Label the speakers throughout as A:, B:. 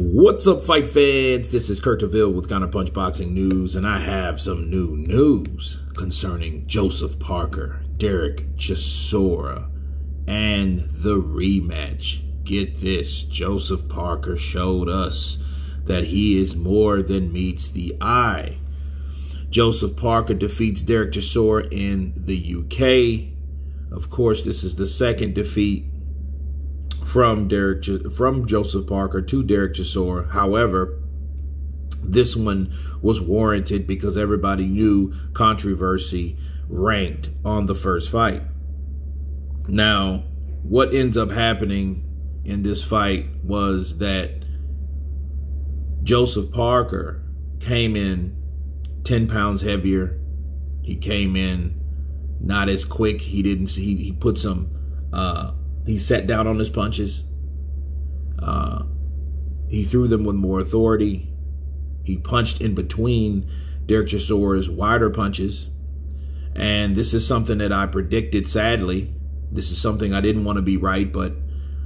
A: What's up, fight fans? This is Kurt DeVille with Counterpunch Boxing News, and I have some new news concerning Joseph Parker, Derek Chisora, and the rematch. Get this, Joseph Parker showed us that he is more than meets the eye. Joseph Parker defeats Derek Chisora in the UK. Of course, this is the second defeat from Joseph Parker to Derek Chisora. However, this one was warranted because everybody knew controversy ranked on the first fight. Now, what ends up happening in this fight was that Joseph Parker came in 10 pounds heavier. He came in not as quick. He put some he sat down on his punches. He threw them with more authority. He punched in between Derek Chisora's wider punches. And this is something that I predicted, sadly. This is something I didn't want to be right, but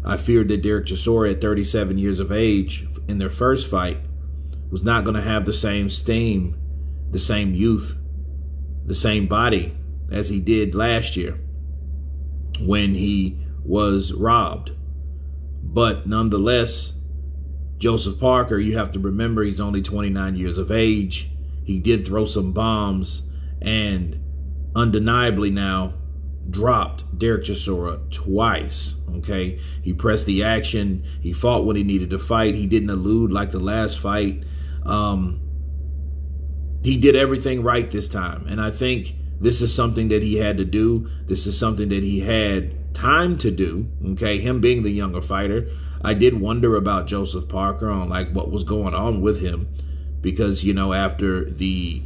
A: I feared that Derek Chisora at 37 years of age in their first fight was not going to have the same steam, the same youth, the same body as he did last year when he was robbed. But nonetheless, Joseph Parker, you have to remember, he's only 29 years of age. He did throw some bombs and undeniably now dropped Derek Chisora twice. Okay, he pressed the action. He fought when he needed to fight. He didn't elude like the last fight. He did everything right this time, and I think this is something that he had to do. This is something that he had time to do. Okay, him being the younger fighter, I did wonder about Joseph Parker on like what was going on with him, because you know, after the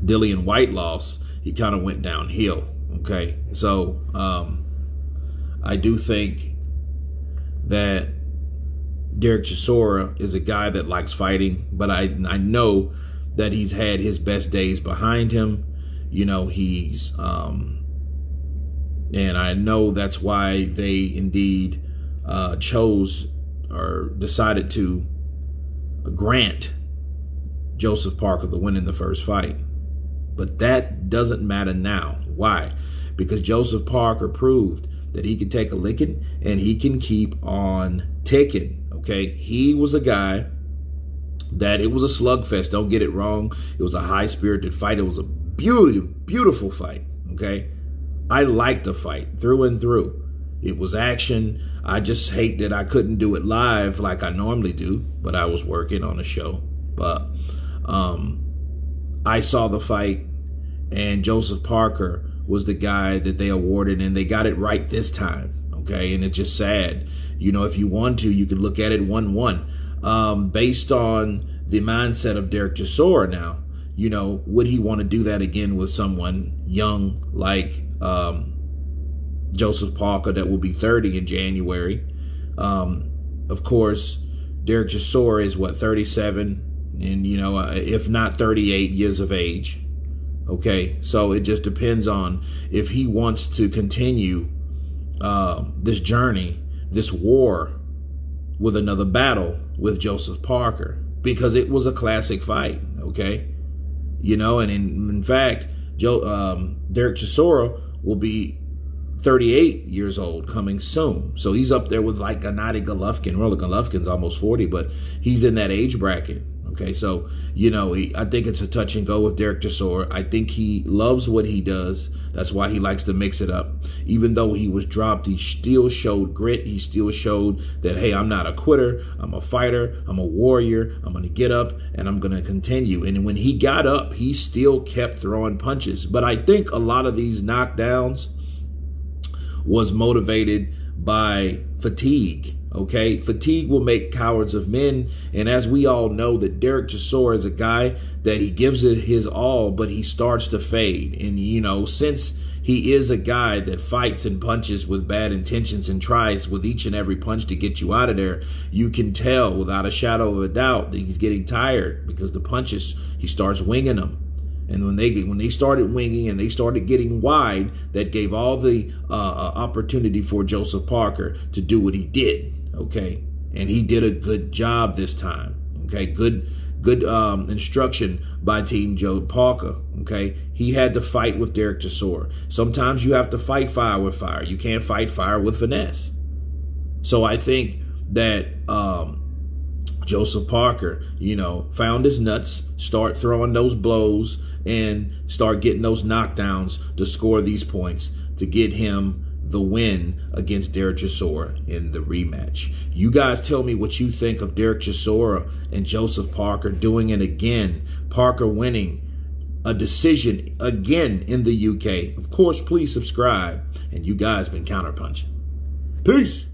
A: Dillian White loss, he kind of went downhill. Okay, so I do think that Derek Chisora is a guy that likes fighting, but I know that he's had his best days behind him. You know, he's and I know that's why they indeed chose or decided to grant Joseph Parker the win in the first fight. But that doesn't matter now. Why? Because Joseph Parker proved that he could take a licking and he can keep on ticking. Okay, he was a guy that it was a slugfest. Don't get it wrong. It was a high-spirited fight. It was a beautiful fight. Okay, I liked the fight through and through. It was action. I just hate that I couldn't do it live like I normally do, but I was working on a show. But I saw the fight, and Joseph Parker was the guy that they awarded, and they got it right this time. Okay, and it's just sad. You know, if you want to, you can look at it 1-1. Based on the mindset of Derek Chisora now, you know, would he want to do that again with someone young like Joseph Parker that will be 30 in January? Of course, Derek Chisora is, what, 37? And, you know, if not 38 years of age. Okay, so it just depends on if he wants to continue this journey, this war with another battle with Joseph Parker, because it was a classic fight. Okay, you know, and in fact, Derek Chisora will be 38 years old coming soon, so he's up there with like Gennady Golovkin. Well, Golovkin's almost 40, but he's in that age bracket. Okay, so, you know, I think it's a touch and go with Derek Chisora. I think he loves what he does. That's why he likes to mix it up. Even though he was dropped, he still showed grit. He still showed that, hey, I'm not a quitter. I'm a fighter. I'm a warrior. I'm going to get up and I'm going to continue. And when he got up, he still kept throwing punches. But I think a lot of these knockdowns was motivated by fatigue. Okay, fatigue will make cowards of men, and as we all know, that Derek Chisora is a guy that he gives it his all, but he starts to fade. And you know, since he is a guy that fights and punches with bad intentions and tries with each and every punch to get you out of there, you can tell without a shadow of a doubt that he's getting tired, because the punches, he starts winging them. And when they started winging and they started getting wide, that gave all the opportunity for Joseph Parker to do what he did. Okay, And he did a good job this time. Okay, good instruction by Team Joe Parker. Okay, he had to fight with Derek Chisora. Sometimes you have to fight fire with fire. You can't fight fire with finesse. So I think that Joseph Parker, found his nuts, start throwing those blows, and start getting those knockdowns to score these points to get him the win against Derek Chisora in the rematch. You guys tell me what you think of Derek Chisora and Joseph Parker doing it again. Parker winning a decision again in the UK. Of course, please subscribe. And you guys been counterpunching. Peace.